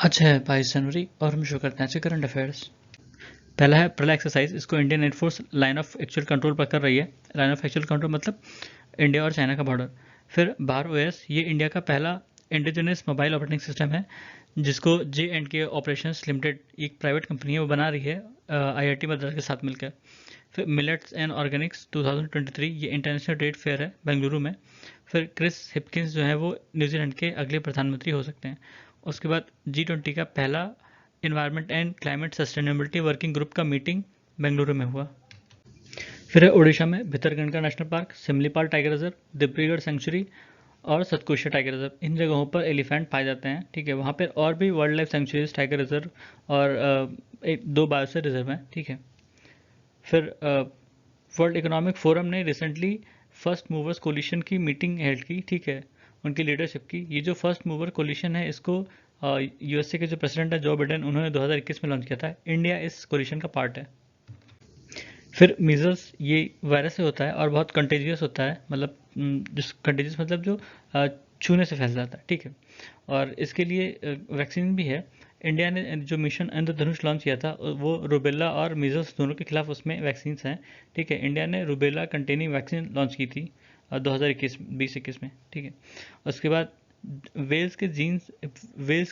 आज है 22 जनवरी और हम शुरू करते हैं आज के करंट अफेयर्स। पहला एक्सरसाइज, इसको Indian air force line of actual control पर कर रही है। लाइन ऑफ एक्चुअल कंट्रोल मतलब इंडिया और चाइना का बॉर्डर। फिर बार ओएस, ये इंडिया का पहला इंडिजिनस मोबाइल ऑपरेटिंग सिस्टम है जिसको J&K ऑपरेशंस लिमिटेड, एक प्राइवेट कंपनी है, वो बना रही है IIT मद्रास के साथ मिलकर। फिर मिलेट्स एंड ऑर्गेनिक्स 2023, ये इंटरनेशनल ट्रेड फेयर है बेंगलुरु में। फिर क्रिस हिपकिंस जो है वो न्यूजीलैंड के अगले प्रधानमंत्री हो सकते हैं। उसके बाद G20 का पहला environment and climate sustainability working group का मीटिंग बेंगलुरु में हुआ। फिर है उड़ीसा में Bhitarkanika national park, Similipal tiger reserve, Dibrugarh sanctuary और सतकोशिया टाइगर रिजर्व। इन जगहों पर एलिफेंट पाए जाते हैं। ठीक है, वहाँ पर और भी wild life sanctuaries, tiger reserve और एक दो बायोस्फीयर रिजर्व हैं। ठीक है। फिर वर्ल्ड इकोनॉमिक फोरम ने रिसेंटली फर्स्ट मूवर्स कोलिशन की मीटिंग हेल्ड की। ठीक है, उनकी लीडरशिप की। ये जो फर्स्ट मूवर कोलिशन है, इसको यूएसए के जो प्रेसिडेंट है जो बिडेन, उन्होंने 2021 में लॉन्च किया था। इंडिया इस कोलिशन का पार्ट है। फिर मीजल्स, ये वायरस से होता है और बहुत कंटेजियस होता है, मतलब जिस कंटेजियस मतलब जो छूने से फैल जाता है। ठीक है, और इसके लिए वैक्सीन भी है। इंडिया ने जो मिशन इंद्रधनुष लॉन्च किया था वो रूबेला और मीजल्स दोनों के खिलाफ उसमें वैक्सीन हैं। ठीक है, इंडिया ने रूबेला कंटेनिंग वैक्सीन लॉन्च की थी 2021 में। ठीक है, उसके बाद वेल्स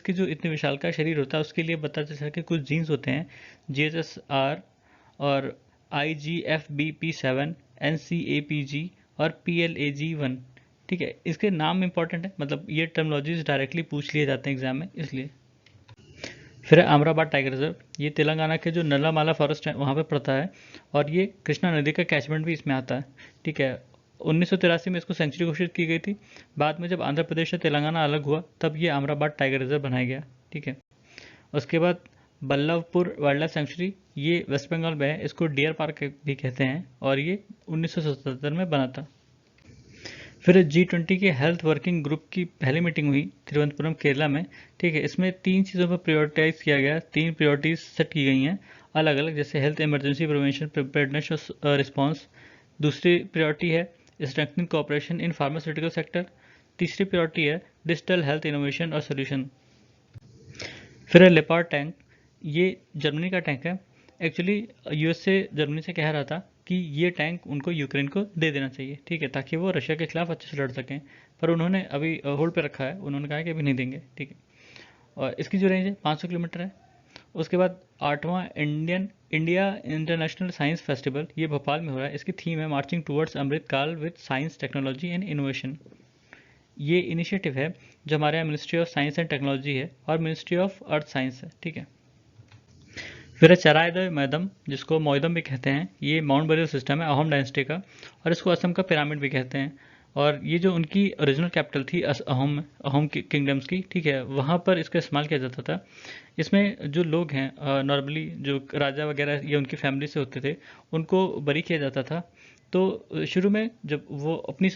के जो इतने विशालकाय शरीर होता है उसके लिए पता चला कि कुछ जीन्स होते हैं, GHSR और IGFBP7, NCAPG और PLAG1। ठीक है, इसके नाम इंपॉर्टेंट है, मतलब ये टर्मोलॉजीज डायरेक्टली पूछ लिए जाते हैं एग्जाम में, इसलिए। फिर है अमराबाद टाइगर रिजर्व, ये तेलंगाना के जो नल्लामाला फॉरेस्ट है वहाँ पे पड़ता है और ये कृष्णा नदी का कैचमेंट भी इसमें आता है। ठीक है, 1983 में इसको सेंचुरी घोषित की गई थी। बाद में जब आंध्र प्रदेश से तेलंगाना अलग हुआ तब ये अमराबाद टाइगर रिजर्व बनाया गया। ठीक है, उसके बाद बल्लभपुर वाइल्ड लाइफ सेंचुरी, ये वेस्ट बंगाल में है, इसको डियर पार्क भी कहते हैं और ये 1977 में बना था। फिर G20 के हेल्थ वर्किंग ग्रुप की पहली मीटिंग हुई तिरुवनंतपुरम केरला में। ठीक है, इसमें 3 चीज़ों पर प्रायोरिटाइज किया गया, 3 प्रायोरिटीज सेट की गई हैं अलग अलग, जैसे हेल्थ इमरजेंसी प्रिवेंशन, प्रिपेयर्डनेस और रिस्पॉन्स। दूसरी प्रायोरिटी है strengthening cooperation in pharmaceutical sector. तीसरी प्रायोरिटी है डिजिटल हेल्थ इनोवेशन और सोल्यूशन। फिर है लेपार्ड टैंक, ये जर्मनी का टैंक है। एक्चुअली यूएसए जर्मनी से कह रहा था कि ये टैंक उनको यूक्रेन को दे देना चाहिए। ठीक है, ताकि वो रशिया के खिलाफ अच्छे से लड़ सकें, पर उन्होंने अभी होल्ड पे रखा है। उन्होंने कहा कि अभी नहीं देंगे। ठीक है, और इसकी जो रेंज है 500 किलोमीटर है। उसके बाद 8वां इंडिया इंटरनेशनल साइंस फेस्टिवल, ये भोपाल में हो रहा है। इसकी थीम है मार्चिंग टूवर्ड्स अमृत काल with science, technology and innovation. ये इनिशिएटिव है जो हमारे यहाँ ministry of science and technology है और मिनिस्ट्री ऑफ अर्थ साइंस है। ठीक है, फिर है चराय द मैदम, जिसको मोइदम भी कहते हैं। ये माउंट बरियल सिस्टम है अहोम डायनेस्टी का, और इसको असम का पिरामिड भी कहते हैं। और ये जो उनकी ओरिजिनल कैपिटल थी अहोम किंगडम्स की, ठीक है, वहाँ पर इसका इस्तेमाल किया जाता था। इसमें जो लोग हैं नॉर्मली जो राजा वगैरह या उनकी फैमिली से होते थे, उनको बरी किया जाता था। तो शुरू में जब वो अपनी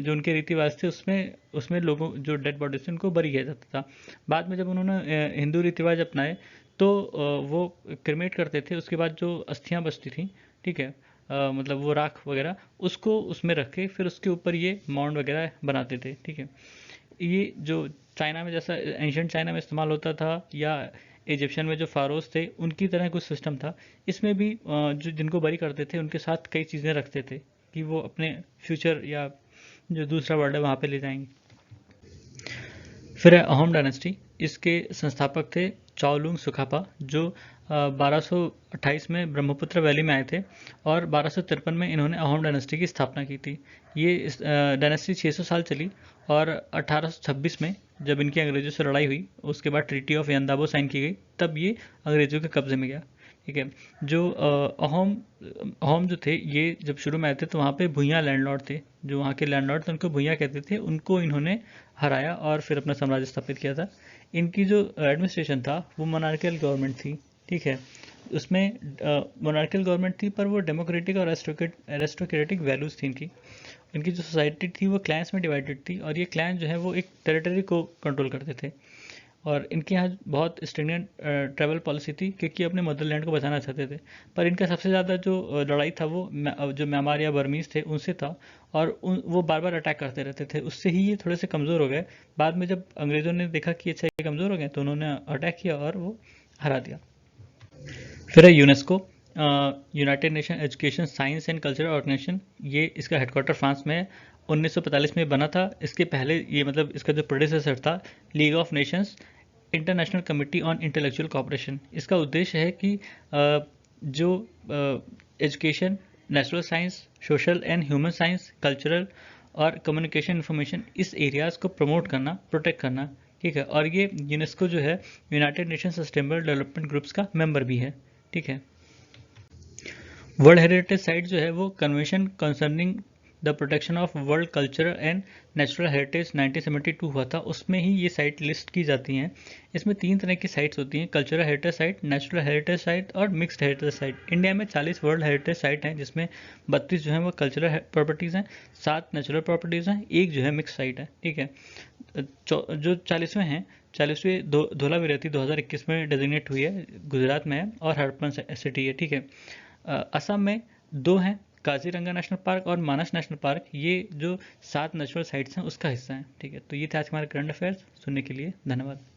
जो उनके रीति रिवाज थे उसमें उसमें लोगों जो डेड बॉडीज थे उनको बरी किया जाता था। बाद में जब उन्होंने हिंदू रीति रिवाज अपनाए तो वो क्रिमेट करते थे। उसके बाद जो अस्थियां बचती थी, ठीक है, मतलब वो राख वगैरह, उसको उसमें रख के फिर उसके ऊपर ये माउंड वगैरह बनाते थे। ठीक है, ये जो चाइना में जैसा एंशियंट चाइना में इस्तेमाल होता था या इजिप्शियन में जो फारोस थे उनकी तरह कुछ सिस्टम था, इसमें भी जो जिनको बरी करते थे उनके साथ कई चीज़ें रखते थे कि वो अपने फ्यूचर या जो दूसरा वर्ल्ड है वहाँ पे ले जाएंगे। फिर है अहोम डायनेस्टी, इसके संस्थापक थे चाओलुंग सुखापा, जो 1228 में ब्रह्मपुत्र वैली में आए थे और 1253 में इन्होंने अहोम डायनेस्टी की स्थापना की थी। ये डायनेस्टी 600 साल चली और 1826 में जब इनकी अंग्रेजों से लड़ाई हुई, उसके बाद ट्रीटी ऑफ यंदाबो साइन की गई, तब ये अंग्रेजों के कब्जे में गया। ठीक है, जो अहोम अहोम जो थे ये जब शुरू में आए थे तो वहाँ पे भूइयाँ लैंडलॉर्ड थे, जो वहाँ के लैंडलॉर्ड थे उनको भूइयाँ कहते थे, उनको इन्होंने हराया और फिर अपना साम्राज्य स्थापित किया था। इनकी जो एडमिनिस्ट्रेशन था वो मोनार्कियल गवर्नमेंट थी। ठीक है, उसमें मोनार्कियल गवर्नमेंट थी पर वो डेमोक्रेटिक और एरिस्टोक्रेटिक वैल्यूज़ थी इनकी। इनकी जो सोसाइटी थी वो क्लैंस में डिवाइडेड थी और ये क्लैन जो है वो एक टेरिटरी को कंट्रोल करते थे। और इनके यहाँ बहुत स्ट्रिक्ट ट्रैवल पॉलिसी थी क्योंकि अपने मदरलैंड को बचाना चाहते थे। पर इनका सबसे ज़्यादा जो लड़ाई था वो जो म्यांमार या बर्मीज थे उनसे था, और वो बार बार अटैक करते रहते थे, उससे ही ये थोड़े से कमज़ोर हो गए। बाद में जब अंग्रेज़ों ने देखा कि अच्छा ये कमज़ोर हो गए तो उन्होंने अटैक किया और वो हरा दिया। फिर है UNESCO, United Nation Education Science and Cultural Organization. ये इसका हेडक्वार्टर फ्रांस में है। 1945 में बना था। इसके पहले ये मतलब इसका जो प्रोडेसेसर था League of Nations International Committee on Intellectual Cooperation. इसका उद्देश्य है कि जो education, natural science, social and human science, cultural और कम्युनिकेशन इंफॉर्मेशन, इस एरियाज को प्रमोट करना, प्रोटेक्ट करना, ठीक है। और ये यूनेस्को जो है United Nation Sustainable Development Groups का मेंबर भी है, ठीक है। वर्ल्ड हेरिटेज साइट जो है वो convention concerning the protection of world cultural and natural heritage 1972 हुआ था, उसमें ही ये साइट लिस्ट की जाती हैं। इसमें 3 तरह की साइट्स होती हैं, cultural heritage site, natural heritage site और मिक्स्ड हेरिटेज साइट। इंडिया में 40 वर्ल्ड हेरिटेज साइट हैं, जिसमें 32 जो है वो कल्चरल प्रॉपर्टीज़ हैं, 7 नेचुरल प्रॉपर्टीज़ हैं, 1 जो है मिक्स साइट है, ठीक है। जो 40वें हैं, 40वीं धौलावीरती 2021 में डेजिग्नेट हुई है, गुजरात में है और हड़प्पन सिटी है, ठीक है। असम में 2 हैं, काजीरंगा नेशनल पार्क और मानस नेशनल पार्क। ये जो 7 नेचुरल साइट्स हैं उसका हिस्सा है, ठीक है। तो ये थे आज हमारे करंट अफेयर्स। सुनने के लिए धन्यवाद।